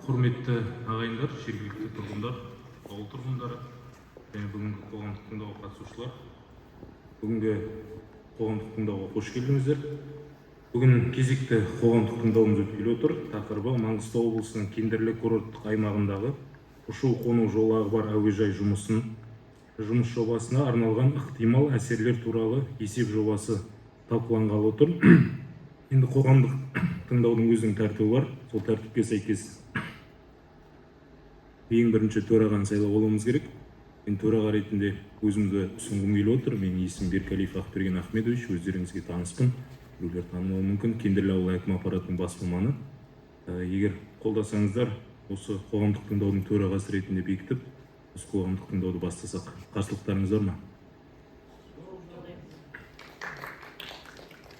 Құрметті ағайындар, жергілікті тұрғындар, ауыл тұрғындары және бүгінгі қоғамдық тыңдауға қатысушылар, бүгінгі қоғамдық тыңдауға қош келдіңіздер. Бүгін кезекті қоғамдық тыңдауымыз өткелі отыр. Тақырыбы Маңғыстау облысының Кендірлі курорттық аймағындағы ұшу-қону жолағы бар әуежай жұмыс жобасына арналған ықтимал әсерлер туралы есеп жобасы талқыланғалы отыр. Енді қоғамдық тыңдаудың өзінің тәртібі бар. Сол тәртіпке сәйкес ең бірінші төрағаны сайлап алуымыз керек. Мен төраға ретінде өзімді ұсынғым келіп отыр. Менің есімім Беркалиев Ақберген Ахмедович, өздеріңізге таныспын. Біреулер танымауы мүмкін. Кендірлі ауыл әкім аппаратының бас маманы. Егер қолдасаңыздар, осы қоғамдық тыңдаудың төрағасы ретінде бекітіп, осы қоғамдық тыңдауды бастасақ, қарсылықтарыңыз бар ма?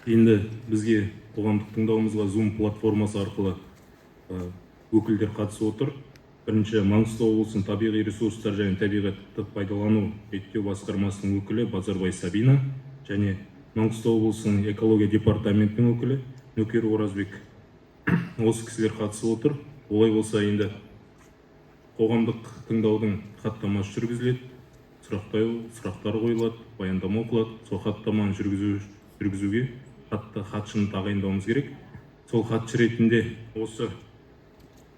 Енді бізге қоғамдық тыңдауымызға Zoom платформасы арқылы өкілдер қатысып отыр. Бірінші Маңғыстау облысының табиғи ресурстар және табиғатты пайдалану реттеу басқармасының өкілі Базарбай Сабина және Маңғыстау облысының экология департаментінің өкілі Нөкер Оразбек. Осы кісілер қатысып отыр. Олай болса, енді қоғамдық тыңдаудың хаттамасы жүргізіледі, сұрақтар қойылады, баяндама оқылады. Сол хаттаманы жүргізуге хатшыны тағайындауымыз керек. Сол хатшы ретінде осы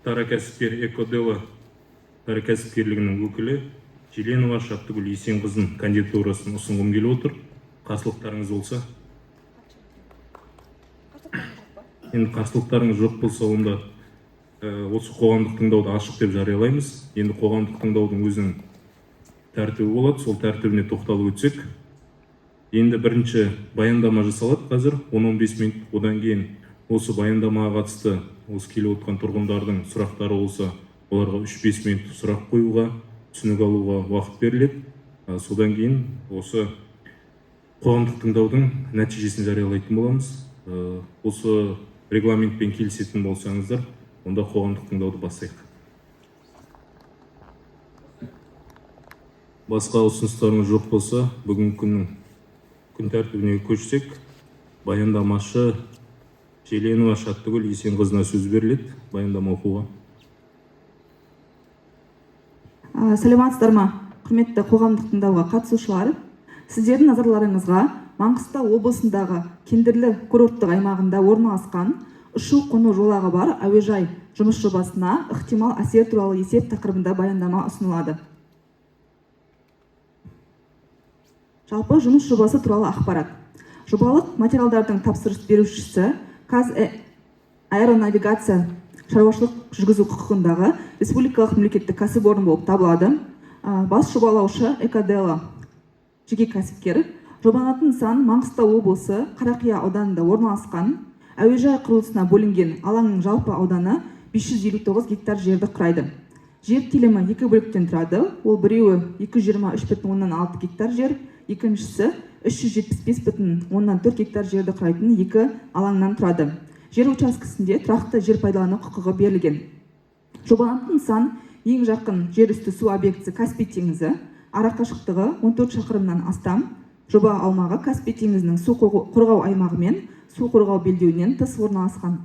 Тара кәсіпкер Экодело Тара кәсіпкерлігінің өкілі Желенова Шаттыгүл Есенқызын кандидатурасын ұсынғым келіп отыр. Қарсылықтарыңыз болса? Енді қарсылықтарыңыз жоқ болса, онда осы қоғамдық тыңдауды ашық деп жариялаймыз. Енді қоғамдық тыңдаудың өзінің тәртібі болады. Сол тәртібіне тоқталып өтсек. Енді бірінші баяндама жасалады қазір 10-15 минут. Одан кейін осы баяндамаға қатысты осы келіп отқан тұрғындардың сұрақтары болса, оларға 3-5 минут сұрақ қоюға, түсінік алуға уақыт беріледі. Содан кейін осы қоғамдық тыңдаудың нәтижесін жариялайтын боламыз. Осы регламентпен келісетін болсаңыздар, онда қоғамдық тыңдауды бастайық. Басқа ұсыныстарыңыз жоқ болса, бүгінгі күннің күн тәртібіне көшсек, баяндамашы Желенова Шаттыгүл Есенқызына сөз беріледі. Баяндама оқуға. Сәлеметсіздер ме, құрметті қоғамдық тыңдауға қатысушылар. Сіздердің назарларыңызға Маңғыстау облысындағы Кендірлі курорттық аймағында орналасқан ұшу-қону жолағы бар әуежай жұмыс жобасына ықтимал әсер туралы есеп тақырыбында баяндама ұсынылады. Жалпы жұмыс жобасы туралы ақпарат. Жобалық материалдардың тапсырыс берушісі Қазаэронавигация шаруашылық жүргізу құқығындағы республикалық мемлекеттік кәсіпорын болып табылады. Бас жобалаушы Экодело жеке кәсіпкер. Жобаланатын нысан Маңғыстау облысы Қарақия ауданында орналасқан. Әуежай құрылысына бөлінген алаңның жалпы ауданы 559 гектар жерді құрайды. Жер телімі екі бөліктен тұрады. Ол біреуі 223,6 гектар жер, екіншісі 375,4 гектар жерді құрайтын екі алаңнан тұрады. Жер учаскесінде тұрақты жер пайдалану құқығы берілген. Жобаланатын нысан ең жақын жер үсті су объектісі Каспий теңізі, арақашықтығы 14 шақырымнан астам. Жоба аумағы Каспий теңізінің су қорғау аймағы мен су қорғау белдеуінен тыс орналасқан.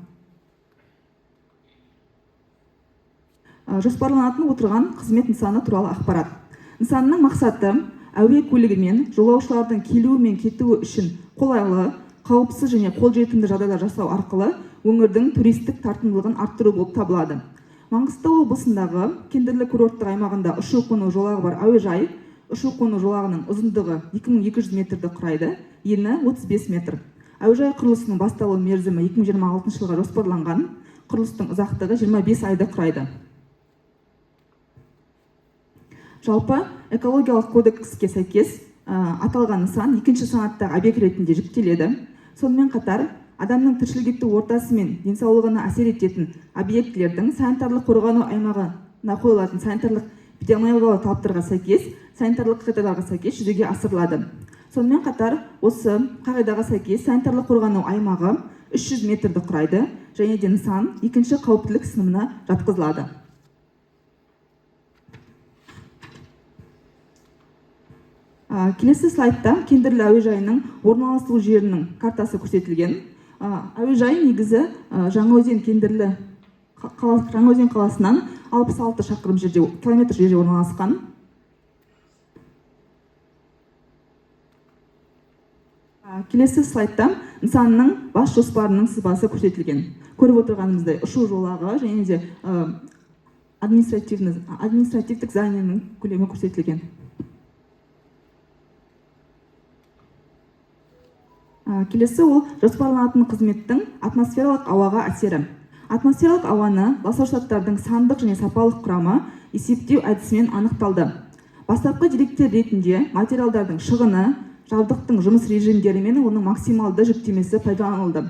Жоспарланатын отырған қызмет нысаны туралы ақпарат. Нысанның мақсаты әуе көлігі мен жолаушылардың келуі мен кетуі үшін қолайлы, қауіпсіз және қолжетімді жағдайлар жасау арқылы өңірдің туристік тартымдылығын арттыру болып табылады. Маңғыстау облысындағы Кендірлі курорттық аймағында ұшу-қону жолағы бар әуежай, ұшу-қону жолағының ұзындығы 2200 метрді құрайды, ені 35 метр. Әуежай құрылысының басталу мерзімі 2026 жылға жоспарланған, құрылыстың ұзақтығы 25 айды құрайды. Жалпы экологиялық кодекске сәйкес аталған нысан екінші санаттағы объект ретінде жіктеледі. Сонымен қатар, адамның тіршілік ету ортасы мен денсаулығына әсер ететін объектілердің санитарлық қорғану аймағына қойылатын санитарлық эпидемиологиялық талаптарға сәйкес, санитарлық қағидаларға сәйкес жүзеге асырылады. Сонымен қатар, осы қағидаға сәйкес санитарлық қорғану аймағы 300 метрді құрайды және де нысан екінші қауіптілік сыныбына жатқызылады. Келесі слайдта Кендірлі әуежайының орналасу жерінің картасы көрсетілген. Әуежай негізі Жаңаөзен Кендірлі Жаңаөзен қаласынан 66 шақырым жерде, километр жерде орналасқан. Келесі слайдта нысанның бас жоспарының сызбасы көрсетілген. Көріп отырғанымыздай ұшу жолағы және де административтік зданиенің көлемі көрсетілген. Келесі ол жоспарланатын қызметтің атмосфералық ауаға әсері. Атмосфералық ауаны ластауыш заттардың сандық және сапалық құрамы есептеу әдісімен анықталды. Бастапқы деректер ретінде материалдардың шығыны, жабдықтың жұмыс режимдері мен оның максималды жүктемесі пайдаланылды.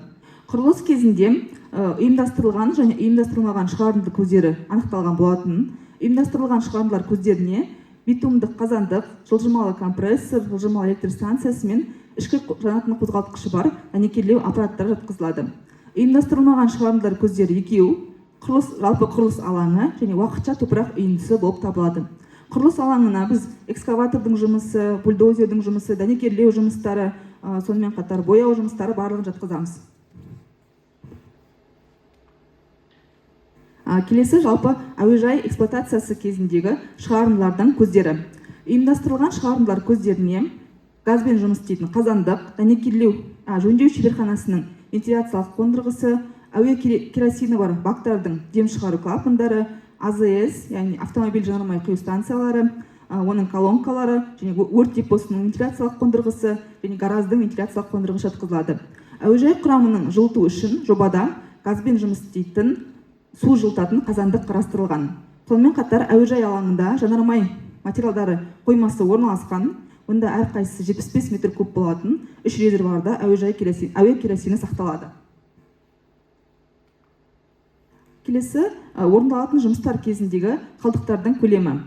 Құрылыс кезінде ұйымдастырылған және ұйымдастырылмаған шығарынды көздері анықталған болатын. Ұйымдастырылған шығарындылар көздеріне битумдық қазандық, жылжымалы компрессор, жылжымалы электр станциясы мен ішкі жанатын қозғалтқышы бар дәнекерлеу аппараттары жатқызылады. Ұйымдастырылмаған шығарындылар көздері екеу, жалпы құрылыс алаңы және уақытша топырақ үйіндісі болып табылады. Құрылыс алаңына біз экскаватордың жұмысы, бульдозердің жұмысы, дәнекерлеу жұмыстары, сонымен қатар бояу жұмыстары барлығын жатқызамыз. Келесі жалпы әуежай эксплуатациясы кезіндегі шығарындылардың көздері. Ұйымдастырылған шығарындылар көздеріне газбен жұмыс істейтін қазандық, дәнекерлеу жөндеу шеберханасының вентиляциялық қондырғысы, әуе керосині бар бактардың дем шығару клапандары, АЗС, яғни автомобиль жанармай құю станциялары, оның колонкалары және өрт депосының вентиляциялық қондырғысы және гараждың вентиляциялық қондырғысы жатқызылады. Әуежай құрамының жылыту үшін жобада газбен жұмыс істейтін су жылытатын қазандық қарастырылған. Сонымен қатар әуежай алаңында жанармай материалдары қоймасы орналасқан. Онда әрқайсысы 75 метр куб болатын 3 резервуарда әуе керосині сақталады. Келесі орындалатын жұмыстар кезіндегі қалдықтардың көлемі.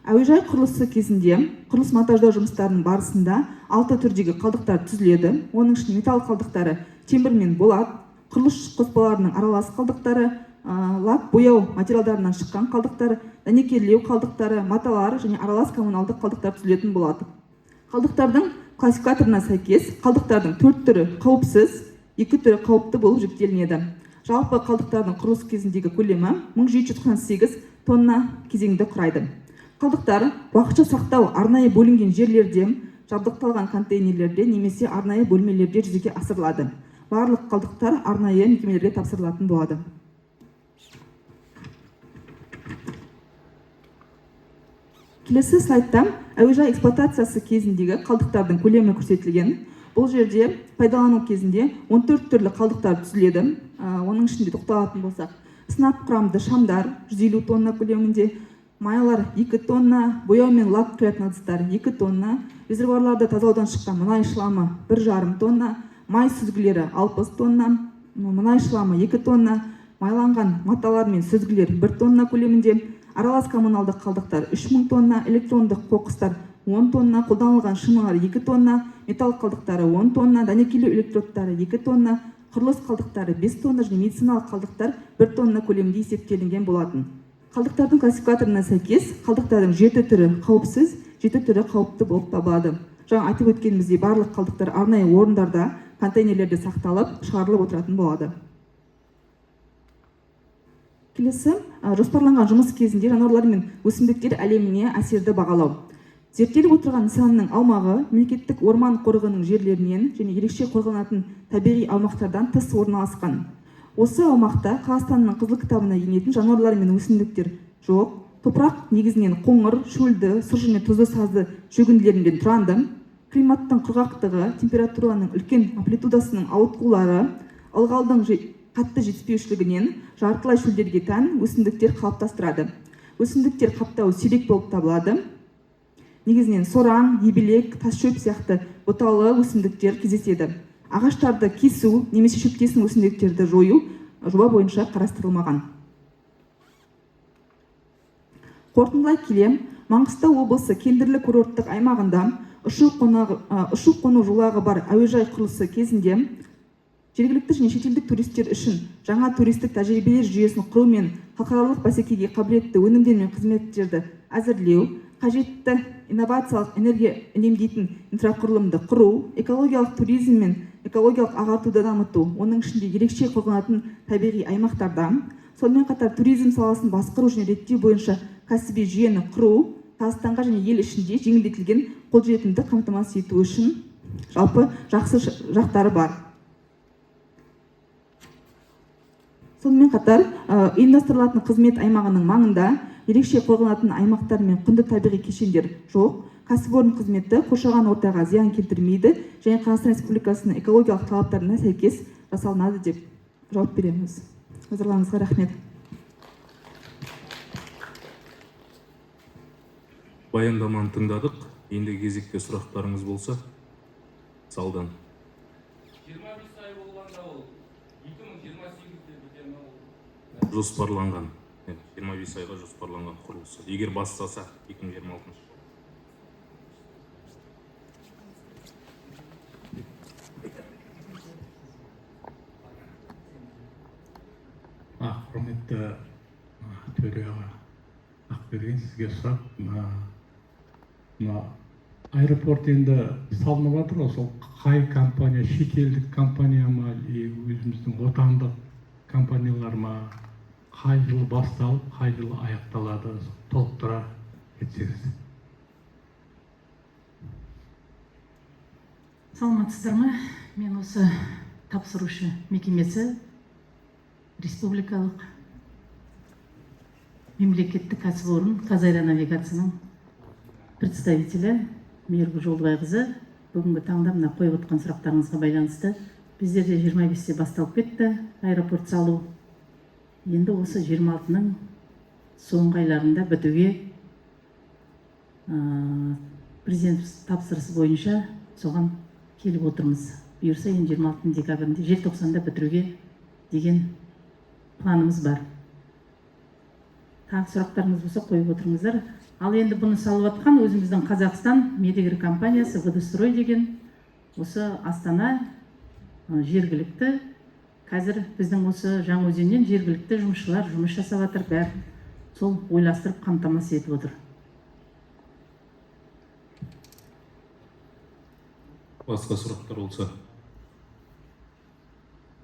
Әуежай құрылысы кезінде құрылыс монтаждау жұмыстарының барысында 6 түрдегі қалдықтар түзіледі. Оның ішінде металл қалдықтары, темір мен болат, құрылыс қоспаларының аралас қалдықтары, лак бояу материалдарынан шыққан қалдықтар, дәнекерлеу қалдықтары, маталар және аралас коммуналдық қалдықтар түзілетін болады. Қалдықтардың классификаторына сәйкес қалдықтардың 4 түрі қауіпсіз, 2 түрі қауіпті болып жіктелінеді. Жалпы қалдықтардың құрылыс кезіндегі көлемі 1798 тонна кезеңді құрайды. Қалдықтар уақытша сақтау арнайы бөлінген жерлерде, жабдықталған контейнерлерде немесе арнайы бөлмелерде жүзеге асырылады. Барлық қалдықтар арнайы мекемелерге тапсырылатын болады. Келесі слайдта әуежай эксплуатациясы кезіндегі қалдықтардың көлемі көрсетілген. Бұл жерде пайдалану кезінде 14 түрлі қалдықтар түзіледі. Оның ішінде тоқталатын болсақ, сынап құрамды шамдар 150 тонна көлемінде, майлар 2 тонна, бояу мен лак құятын ыдыстар 2 тонна, резервуарларды тазалаудан шыққан мұнай шламы 1,5 тонна, май сүзгілері 60 тонна, мұнай шламы 2 тонна, майланған маталар мен сүзгілер 1 тонна көлемінде, аралас коммуналдық қалдықтар 3000 тонна, электрондық қоқыстар 10 тонна, қолданылған шиналар 2 тонна, металл қалдықтары 10 тонна, дәнекерлеу электродтары 2 тонна, құрылыс қалдықтары 5 тонна және медициналық қалдықтар 1 тонна көлемінде есептелінген болатын. Қалдықтардың классификаторына сәйкес қалдықтардың 7 түрі қауіпсіз, 7 түрі қауіпті болып табылады. Жаңа айтып өткеніміздей барлық қалдықтар арнайы орындарда, контейнерлерде сақталып, шығарылып отыратын болады. Келесі, жоспарланған жұмыс кезінде жануарлар мен өсімдіктер әлеміне әсерді бағалау. Зерттеліп отырған нысанның аумағы мемлекеттік орман қорығының жерлерінен және ерекше қорғалатын табиғи аумақтардан тыс орналасқан. Осы аумақта Қазақстанның қызыл кітабына енетін жануарлар мен өсімдіктер жоқ. Топырақ негізінен қоңыр, шөлді, сұр және тұзды сазды шөгінділерінен тұрады. Климаттың құрғақтығы, температураның үлкен амплитудасының ауытқулары, ылғалдың қатты жетіспеушілігінен жартылай шөлдерге тән өсімдіктер қалыптастырады. Өсімдіктер қаптауы сирек болып табылады. Негізінен сораң, ебелек, тасшөп сияқты бұталы өсімдіктер кездеседі. Ағаштарды кесу немесе шөптесін өсімдіктерді жою жоба бойынша қарастырылмаған. Қорытындылай келе, Маңғыстау облысы Кендірлі курорттық аймағында ұшу-қону жолағы бар әуежай құрылысы кезінде жергілікті және шетелдік туристер үшін жаңа туристік тәжірибелер жүйесін құру мен халықаралық бәсекеге қабілетті өнімдер мен қызметтерді әзірлеу, қажетті инновациялық энергия үнемдейтін инфрақұрылымды құру, экологиялық туризм мен экологиялық ағартуды дамыту, оның ішінде ерекше қорғалатын табиғи аймақтарда сонымен қатар туризм саласын басқару және реттеу бойынша кәсіби жүйені құру Қазақстанға және ел ішінде жеңілдетілген қолжетімді қамтамасыз ету үшін жалпы жақсы жақтары бар. Сонымен қатар ұйымдастырылатын қызмет аймағының маңында ерекше қорғалатын аймақтар мен құнды табиғи кешендер жоқ. Кәсіпорын қызметі қоршаған ортаға зиян келтірмейді және Қазақстан Республикасының экологиялық талаптарына сәйкес жасалынады деп жауап береміз. Назарларыңызға рахмет. Баяндаманы тыңдадық. Енді кезекте сұрақтарыңыз болса, залдан. 25 ай болғанда ол 2028-де бітер ме? Жоспарланған. 25 айға жоспарланған құрылысы. Егер бастаса 2026. Құрметті төреға Ақберген, сізге сұрақ. Аэропорт енді салынып жатыр ғой, сол қай компания, шетелдік компания ма, өзіміздің отандық компаниялар ма, қай жылы басталып, қай жылы аяқталады, толықтыра кетсеңіз. Саламатсыздар ма? Мен осы тапсырушы мекемесі республикалық мемлекеттік кәсіпорын Қазаэронавигацияның представителі Мейіргүл Жолдыбайқызы. Бүгінгі таңда мына қойып отқан сұрақтарыңызға байланысты біздерде 25-те басталып кетті аэропорт салу. Енді осы 26-ның соңғы айларында бітуге президент тапсырысы бойынша соған келіп отырмыз. Бұйырса енді 26 декабрінде желтоқсанда бітіруге деген планымыз бар. Тағы сұрақтарыңыз болса қойып отырыңыздар. Ал енді бұны салып атқан өзіміздің Қазақстан Медигр компаниясы Водострой деген осы Астана жергілікті, қазір біздің осы Жаңаөзеннен жергілікті жұмысшылар жұмыс жасап жатыр, бәрі сол ойластырып қамтамасыз етіп отыр. Басқа сұрақтар болса.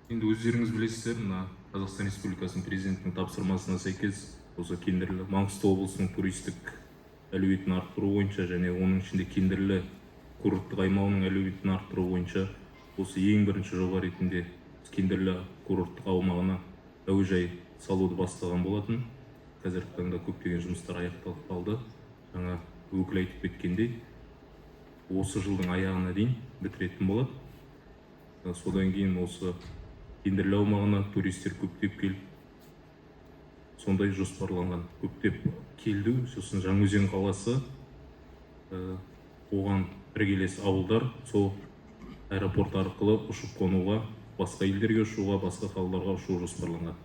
Енді өздеріңіз білесіздер, мына Қазақстан Республикасының президентінің тапсырмасына сәйкес осы Кендірлі Маңғыстау облысының туристік әлеуетін арттыру бойынша және оның ішінде Кендірлі курорттық аймағының әлеуетін арттыру бойынша осы ең бірінші жоба ретінде Кендірлі курорттық аумағына әуежай салуды бастаған болатын. Қазіргі таңда көптеген жұмыстар аяқталып қалды. Жаңа өкіл айтып кеткендей, осы жылдың аяғына дейін бітіретін болады. Содан кейін осы Кендірлі аумағына туристер көптеп келіп, сондай жоспарланған. Көптеп келді, сосын Жаңаөзен қаласы, оған іргелес ауылдар, сол аэропорт арқылы ұшып қонуға, басқа елдерге ұшуға, басқа қалаларға ұшу жоспарланған.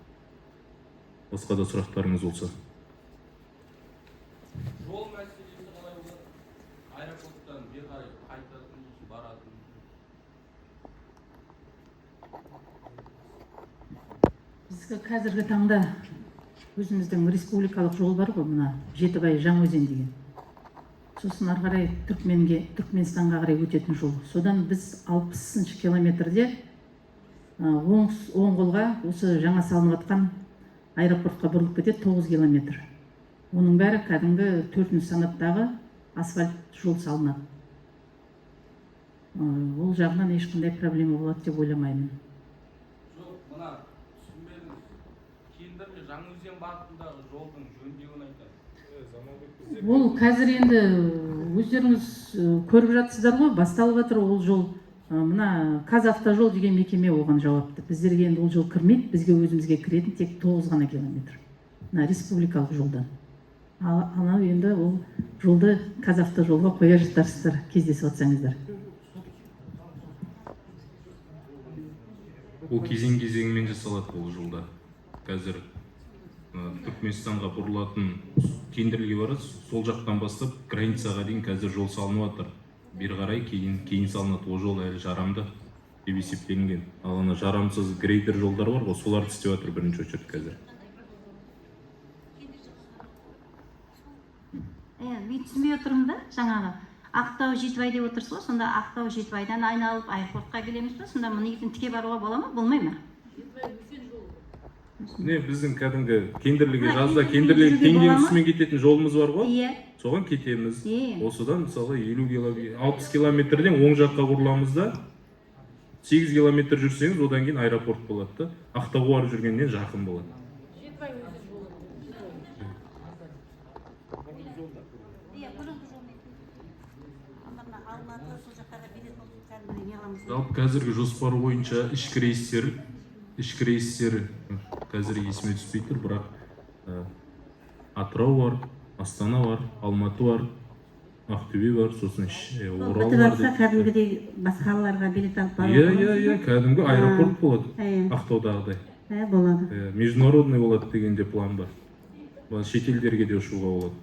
Басқа да сұрақтарыңыз болса. Жол мәселесі қалай болады? Аэропорттан бері қарай қайтатын, баратын. Біздікі қазіргі таңда өзіміздің республикалық жол бар ғой, мына Жетібай Жаңаөзен деген. Сосын ары қарай Түркменстанға қарай өтетін жол. Содан біз 60 километрде оң қолға осы жаңа салынып жатқан аэропортқа бұрылып кетеді 9 километр. Оның бәрі кәдімгі 4-ші санаттағы асфальт жол салынады. Ол жағынан ешқандай проблема болады деп ойламаймын. Жоқ, мына түсінбедіңіз. Кендірлі Жаңаөзен бағытындағы жолдың жөндеуін айтады. Ол қазір енді өздеріңіз көріп жатсыздар ғой, басталып жатыр ол жол. Мына Қазавтожол деген мекеме оған жауапты. Біздерге енді ол жол кірмейді, бізге өзімізге кіретін тек 9 ғана километр. Мына республикалық жолдан. Анау енді ол жолды Қазавтожолға қоя жатарсыздар, кездесіп отсаңыздар. Ол кезең-кезеңімен жасалады бұл жолда. Қазір Түркменстанға бұрылатын Кендірліге барасыз, сол жақтан бастап границаға дейін қазір жол салынып жатыр. Бері қарай кейін салынады. Ол жол әлі жарамды деп есептелінген. Ал ана жарамсыз грейдер жолдар бар ғой, соларды істеп жатыр бірінші очередь қазір. Мен түсінбей отырмын да, жаңағы Ақтау Жетібай деп отырсыз ғой, сонда Ақтау Жетібайдан айналып аэропортқа келеміз бе? Сонда мұны ертең тіке баруға бола ма, болмай ма? Не, біздің кәдімгі кендірліге Ha, жазда кендірліге кендірліге жүруге бола ма? үстімен кететін жолымыз бар ғой. Иә. Соған кетеміз. Осыдан мысалы 60 километрден оң жаққа бұрыламыз да 8 километр жүрсеңіз, одан кейін аэропорт болады да. Ақтауға барып жүргеннен жақын болады. Иә, бұрынғы жолмен. Ана Алматы сол жақтарға билет алып кәдімгідей не аламыз. Жалпы қазіргі жоспар бойынша ішкі рейстер қазір есіме түспей тұр, бірақ Атырау бар, Астана бар, Алматы бар, Ақтөбе бар, сосын Орал бар. Бітіп кәдімгідей басқа қалаларға билет алып баруға. Иә, кәдімгі аэропорт болады. Ақтаудағыдай. Болады. Международный болады дегенде план бар. Шетелдерге де ұшуға болады.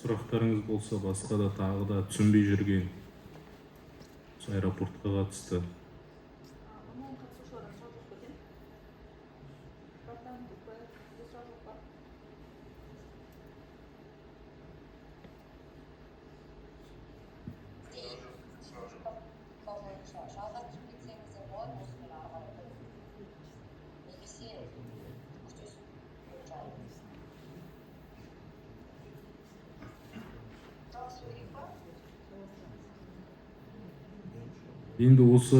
Сұрақтарыңыз болса, басқа да тағы да түсінбей жүрген аэропортқа қатысты. Енді осы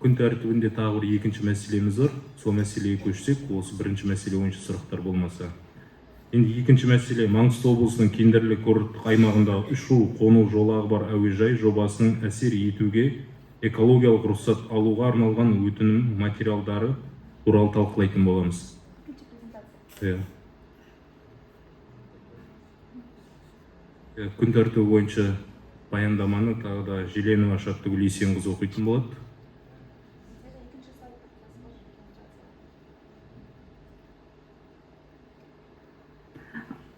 күн тәртібінде тағы бір екінші мәселеміз бар. Сол мәселеге көшсек, осы бірінші мәселе бойынша сұрақтар болмаса. Енді екінші мәселе Маңғыстау облысының кендірлі курорттық аймағындағы ұшу-қону жолағы бар әуежай жобасының әсер етуге экологиялық рұқсат алуға арналған өтінім материалдары туралы талқылайтын боламыз. Күн тәртібі бойынша баяндаманы тағы да Желенова Шаттыгүл Есенқызы оқитын болады.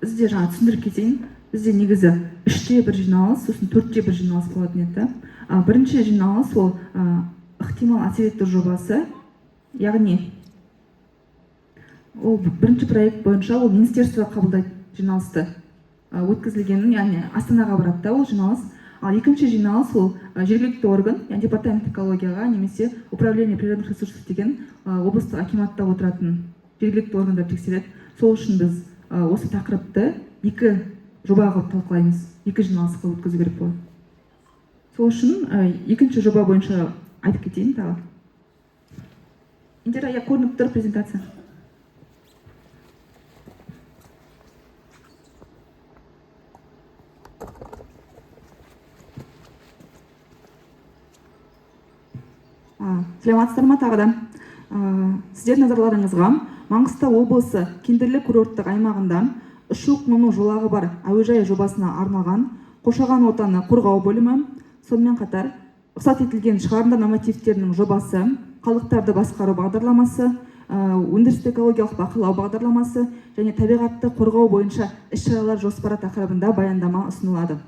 Бізде жаңа түсіндіріп кетейін. Бізде негізі 3-те 1 жиналыс, сосын 4-те 1 жиналыс болатын еді. Бірінші жиналыс ол ықтимал әсер ету жобасы, яғни ол бірінші проект бойынша ол министерство қабылдайды жиналысты өткізілгенін, яғни Астанаға барады ол жиналыс. Ал екінші жиналыс ол жергілікті орган, яғни департамент экологияға немесе управление природных ресурсов деген облыстық акиматта отыратын жергілікті органдар тексереді. Сол үшін біз осы тақырыпты 2 жоба қылып талқылаймыз, 2 жиналысқа өткізу керек болады. Сол үшін екінші жоба бойынша айтып кетейін тағы. Индира, көрініп тұр презентация. Сәлеметсіздер ме тағы да? Сіздер назарларыңызға Маңғыстау облысы кендірлі курорттық аймағында ұшу-қону жолағы бар әуежай жобасына арналған қоршаған ортаны қорғау бөлімі, сонымен қатар рұқсат етілген шығарындар нормативтерінің жобасы, қалдықтарды басқару бағдарламасы, өндірістік экологиялық бақылау бағдарламасы және табиғатты қорғау бойынша іс-шаралар жоспары тақырыбында баяндама ұсынылады.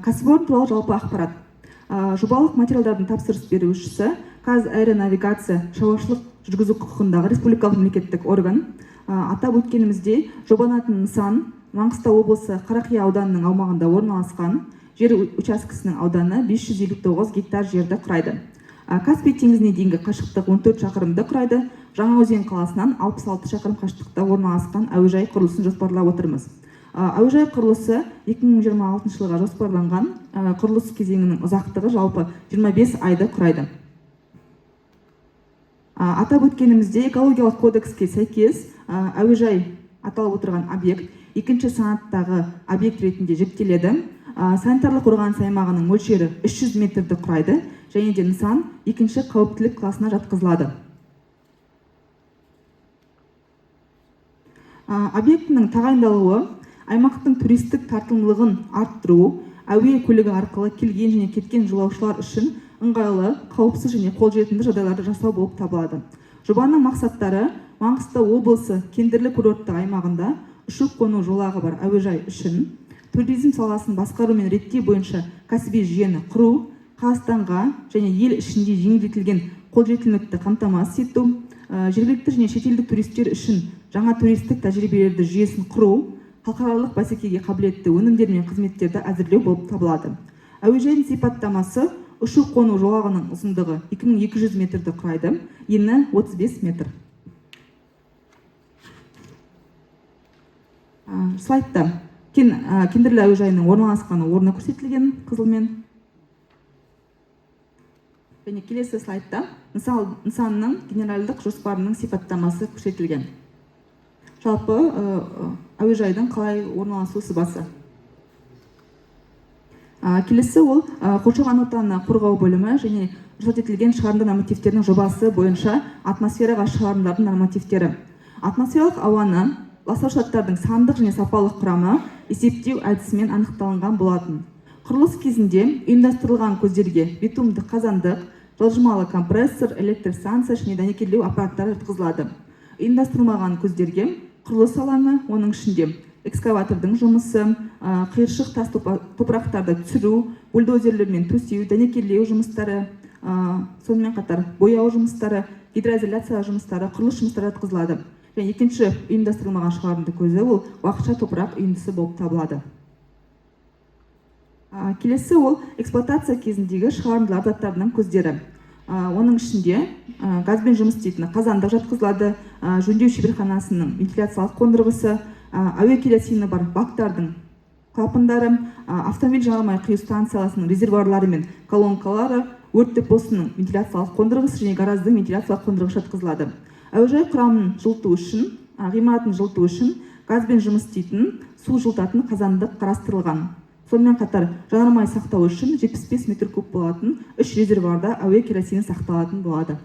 Кәсіпорын туралы жалпы ақпарат. Жобалық материалдардың тапсырыс берушісі Қазаэронавигация шаруашылық жүргізу құқығындағы республикалық мемлекеттік орган. Атап өткеніміздей, жобаланатын нысан Маңғыстау облысы Қарақия ауданының аумағында орналасқан, жер учаскесінің ауданы 559 гектар жерді құрайды. Каспий теңізіне дейінгі қашықтық 14 шақырымды құрайды. Жаңаөзен қаласынан 66 шақырым қашықтықта орналасқан әуежай құрылысын жоспарлап отырмыз. Әуежай құрылысы 2026 жылға жоспарланған, құрылыс кезеңінің ұзақтығы жалпы 25 айды құрайды. Атап өткенімізде экологиялық кодекске сәйкес әуежай аталып отырған объект екінші санаттағы объект ретінде жіктеледі. Санитарлық қорғаныс аймағының мөлшері 300 метрді құрайды және де нысан екінші қауіптілік класына жатқызылады. Объектінің тағайындалуы аймақтың туристік тартымдылығын арттыру, әуе көлігі арқылы келген және кеткен жолаушылар үшін ыңғайлы, қауіпсіз және қолжетімді жағдайларды жасау болып табылады. Жобаның мақсаттары Маңғыстау облысы кендірлі курорттық аймағында ұшу-қону жолағы бар әуежай үшін туризм саласын басқару мен реттеу бойынша кәсіби жүйені құру, Қазақстанға және ел ішінде жеңілдетілген қолжетімділікті қамтамасыз ету, жергілікті және шетелдік туристер үшін жаңа туристік тәжірибелерді жүйесін құру, халықаралық бәсекеге қабілетті өнімдер мен қызметтерді әзірлеу болып табылады. Әуежайдың сипаттамасы ұшу-қону жолағының ұзындығы 2200 метрді құрайды, ені 35 метр. Слайдта Кендірлі әуежайының орналасқан орны көрсетілген қызылмен. Және келесі слайдта нысанның генералдық жоспарының сипаттамасы көрсетілген. Жалпы әуежайдың қалай орналасу сызбасы. Келесі ол қоршаған ортаны қорғау бөлімі және рұқсат етілген шығарынды нормативтерінің жобасы бойынша атмосфераға шығарындардың нормативтері. Атмосфералық ауаны ластаушы заттардың сандық және сапалық құрамы есептеу әдісімен анықталынған болатын. Құрылыс кезінде ұйымдастырылған көздерге битумды қазандық, жылжымалы компрессор, электр станция және дәнекерлеу аппараттары жатқызылады. Ұйымдастырылмаған көздерге құрылыс алаңы, оның ішінде экскаватордың жұмысы, қиыршық тас топырақтарды түсіру, бульдозерлермен төсеу, дәнекерлеу жұмыстары, сонымен қатар бояу жұмыстары, гидроизоляция жұмыстары, құрылыс жұмыстары жатқызылады. Және екінші ұйымдастырылмаған шығарынды көзі ол уақытша топырақ үйіндісі болып табылады. Келесі ол эксплуатация кезіндегі шығарындылар заттарының көздері. Оның ішінде газбен жұмыс істейтін қазандық жатқызылады, жөндеу шеберханасының вентиляциялық қондырғысы, әуе керосині бар бактардың клапандары, автомобиль жанармай құю станциясының резервуарлары мен колонкалары, өрт депосының вентиляциялық қондырғысы және гараждың вентиляциялық қондырғысы жатқызылады. Әуежай құрамын жылыту үшін, ғимаратын жылыту үшін газбен жұмыс істейтін су жылытатын қазандық қарастырылған. Сонымен қатар жанармай сақтау үшін 75 метр куб болатын 3 резервуарда әуе керосині сақталатын болады.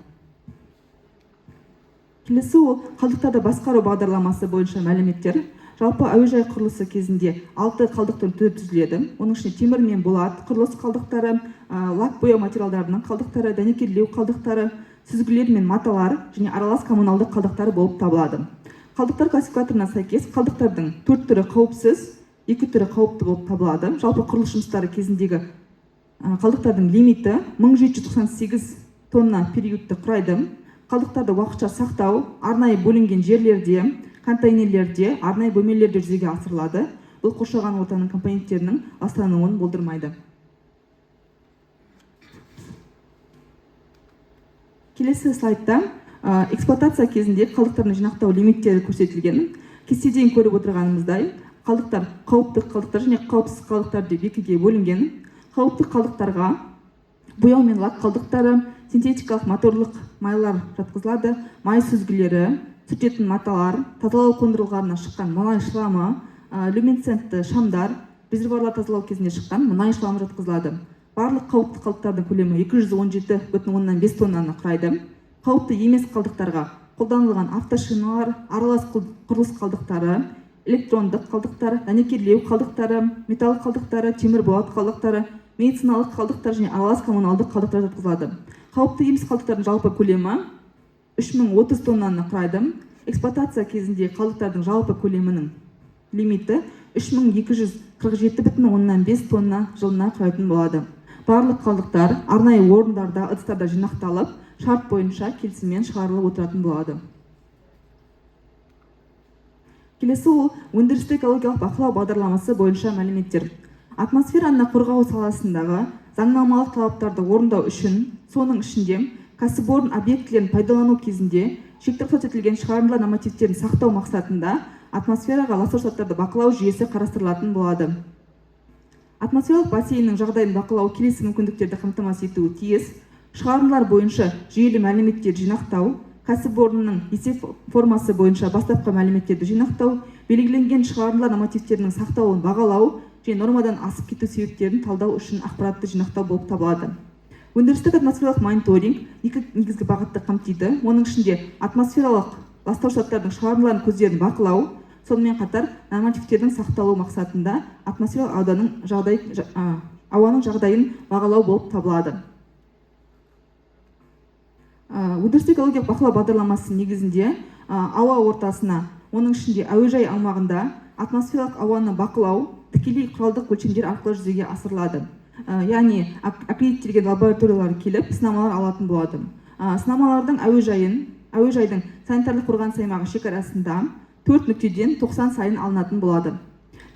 Келесі ол қалдықтарды басқару бағдарламасы бойынша мәліметтер. Жалпы әуежай құрылысы кезінде 6 қалдықтың түрі түзіледі. Оның ішінде темір мен болат құрылыс қалдықтары, лак бояу материалдарының қалдықтары, дәнекерлеу қалдықтары, сүзгілер мен маталар және аралас коммуналдық қалдықтар болып табылады. Қалдықтар классификаторына сәйкес қалдықтардың 4 түрі қауіпсіз, 2 түрі қауіпті болып табылады. Жалпы құрылыс жұмыстары кезіндегі қалдықтардың лимиті 1798 тонна периодты құрайды. Қалдықтарды уақытша сақтау арнайы бөлінген жерлерде, контейнерлерде, арнайы бөлмелерде жүзеге асырылады. Бұл қоршаған ортаның компоненттерінің ластануын болдырмайды. Келесі слайдта эксплуатация кезінде қалдықтардың жинақтау лимиттері көрсетілген. Кестеден көріп отырғанымыздай, қалдықтар қауіпті қалдықтар және қауіпсіз қалдықтар деп екіге бөлінген. Қауіпті қалдықтарға бояу мен лак қалдықтары, синтетикалық моторлық майлар жатқызылады, май сүзгілері, сүртетін маталар, тазалау қондырғыларына шыққан мұнай шламы, люминесцентті шамдар, резервуарлар тазалау кезінде шыққан мұнай шламы жатқызылады. Барлық қауіпті қалдықтардың көлемі 217,5 тоннаны құрайды. Қауіпті емес қалдықтарға қолданылған автошиналар, аралас құрылыс қалдықтары, электрондық қалдықтар, дәнекерлеу қалдықтары, металл қалдықтары, темір болат қалдықтары, медициналық қалдықтар және аралас коммуналдық қалдықтар жатқызылады. Қауіпті емес қалдықтардың жалпы көлемі 3030 тоннаны құрайды. Эксплуатация кезінде қалдықтардың жалпы көлемінің лимиті 3247,5 тонна жылына құрайтын болады. Барлық қалдықтар арнайы орындарда, ыдыстарда жинақталып, шарт бойынша келісіммен шығарылып отыратын болады. Келесі ол өндірісті экологиялық бақылау бағдарламасы бойынша мәліметтер. Атмосфераны қорғау саласындағы заңнамалық талаптарды орындау үшін, соның ішінде кәсіпорын объектілерін пайдалану кезінде шектеп көрсетілген шығарындылар нормативтерін сақтау мақсатында атмосфераға ластаушы заттарды бақылау жүйесі қарастырылатын болады. Атмосфералық бассейннің жағдайын бақылау келесі мүмкіндіктерді қамтамасыз етуі тиіс. Шығарындылар бойынша жүйелі мәліметтер жинақтау, кәсіпорынның есеп формасы бойынша бастапқы мәліметтерді жинақтау, белгіленген шығарындылар нормативтерінің сақталуын бағалау және нормадан асып кету себептерін талдау үшін ақпаратты жинақтау болып табылады. Өндірістік атмосфералық мониторинг екі негізгі бағытты қамтиды. Оның ішінде атмосфералық ластаушы заттардың шығарындылар көздерін бақылау, сонымен қатар нормативтердің сақталу мақсатында атмосфералық ауаның жағдайын бағалау болып табылады. Өндірістік экологиялық бақылау бағдарламасы негізінде ауа ортасына, оның ішінде әуежай аумағында атмосфералық ауаны бақылау тікелей құралдық өлшемдер арқылы жүзеге асырылады. Яғни аккредиттелген лабораториялар келіп сынамалар алатын болады. Сынамалардың әуежайдың санитарлық қорғаныс аймағы шекарасында 4 нүктеден 90 сайын алынатын болады.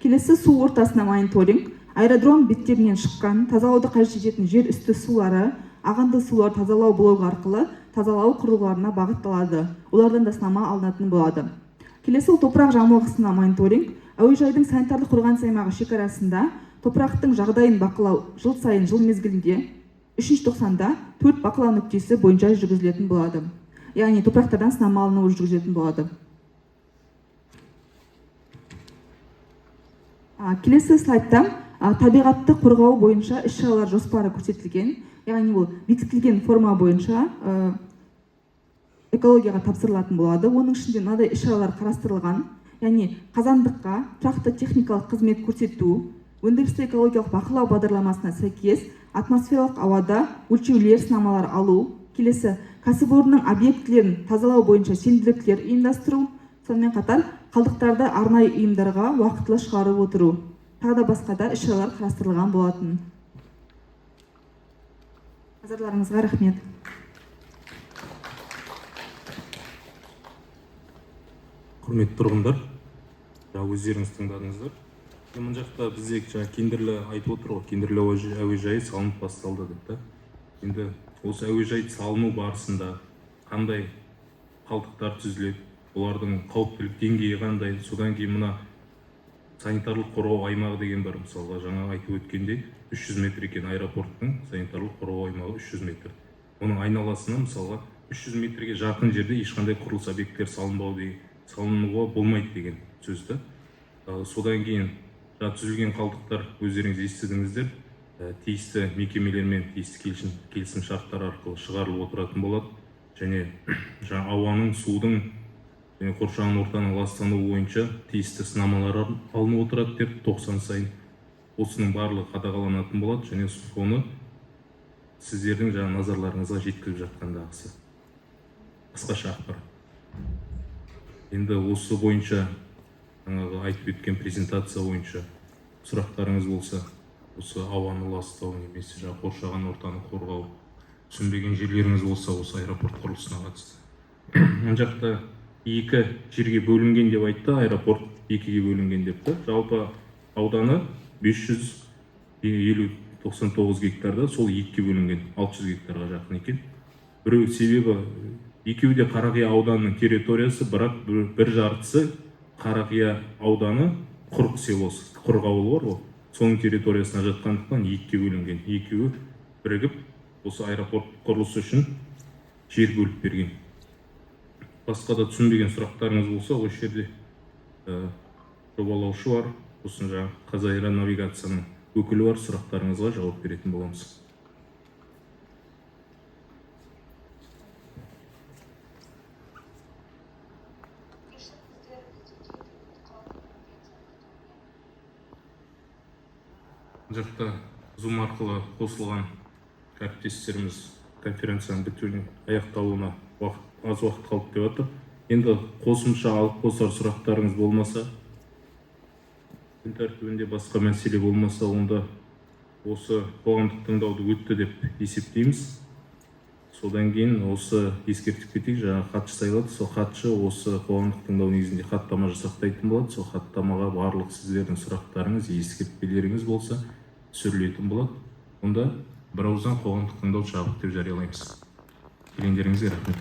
Келесі су ортасына мониторинг, аэродром беттерінен шыққан тазалауды қажет ететін жер үсті сулары, ағынды сулар тазалау блогы арқылы тазалау құрылғыларына бағытталады. Олардан да сынама алынатын болады. Келесі топырақ жамылғысына мониторинг, әуежайдың санитарлық қорғаныс аймағы шекарасында топырақтың жағдайын бақылау жыл сайын жыл мезгілінде 3-ші тоқсанда 4 бақылау нүктесі бойынша жүргізілетін болады. Яғни топырақтардан сынама алынуы жүргізілетін болады. Келесі слайдта табиғатты қорғау бойынша іс-шаралар жоспары көрсетілген. Яғни ол бекітілген форма бойынша экологияға тапсырылатын болады. Оның ішінде мынадай іс-шаралар қарастырылған. Яғни қазандыққа тұрақты техникалық қызмет көрсету, өндірісті экологиялық бақылау бағдарламасына сәйкес атмосфералық ауада өлшеулер, сынамалар алу. Келесі кәсіпорынның объектілерін тазалау бойынша сенімділіктер ұйымдастыру. Сонымен қатар қалдықтарды арнайы ұйымдарға уақытылы шығарып отыру. Тағы да басқа да іс-шаралар қарастырылған болатын. Назарларыңызға рахмет. Құрметті тұрғындар, өздеріңіз тыңдадыңыздар. Мына жақта бізде Кендірлі айтып отыр ғой, Кендірлі әуежайы салынып басталды деп. Енді осы әуежай салыну барысында қандай қалдықтар түзіледі, олардың қауіптілік деңгейі қандай, содан кейін мына санитарлық қорғау аймағы деген бар. Мысалға жаңа айтып өткендей 300 метр екен аэропорттың санитарлық қорғау аймағы 300 метр. Оның айналасына мысалға 300 метрге жақын жерде ешқандай құрылыс объекттер салынуға болмайды деген сөзді. Содан кейін түзілген қалдықтар өздеріңіз естідіңіздер, тиісті мекемелермен тиісті келісім шарттар арқылы шығарылып отыратын болады. Және ауаның, судың және қоршаған ортаның ластануы бойынша тиісті сынамалар алынып отырады деп 90 сайын осының барлығы қадағаланатын болады. Және соны сіздердің назарларыңызға жеткізіп жатқандағысы қысқаша ақпарат. Енді осы бойынша айтып өткен презентация бойынша сұрақтарыңыз болса, осы ауаны ластау немесе қоршаған ортаны қорғау, түсінбеген жерлеріңіз болса, осы аэропорт құрылысына қатысты. Мына жақта екі жерге бөлінген деп айтты, аэропорт екіге бөлінген депті. Жалпы ауданы 599 гектарда, сол екіге бөлінген 600 гектарға жақын екен. Біреу себебі екеуі де Қарақия ауданының территориясы, бірақ бір жартысы Қарақия ауданы Құрық селосы, Құрық ауылы бар ғой, соның территориясына жатқандықтан екіге бөлінген. Екеуі бірігіп осы аэропорт құрылысы үшін жер бөліп берген. Басқа да түсінбеген сұрақтарыңыз болса, осы жерде жобалаушы бар, сосын Қазаэронавигацияның өкілі бар, сұрақтарыңызға жауап беретін боламыз. Жақта Zoom арқылы қосылған әріптестеріміз конференцияның бітуіне аяқталуына аз уақыт қалып деп отыр. Енді қосымша алып қосар сұрақтарыңыз болмаса, күн тәртібінде басқа мәселе болмаса, онда осы қоғамдық тыңдауды өтті деп есептейміз. Содан кейін осы ескертіп кетейік, хатшы сайлады, сол хатшы осы қоғамдық тыңдау негізінде хаттама жасақтайтын болады. Сол хаттамаға барлық сіздердің сұрақтарыңыз, ескертпелеріңіз болса түсірілетін болады. Онда бір ауыздан қоғамдық тыңдау жабық деп жариялаймыз. Келгендеріңізге рахмет.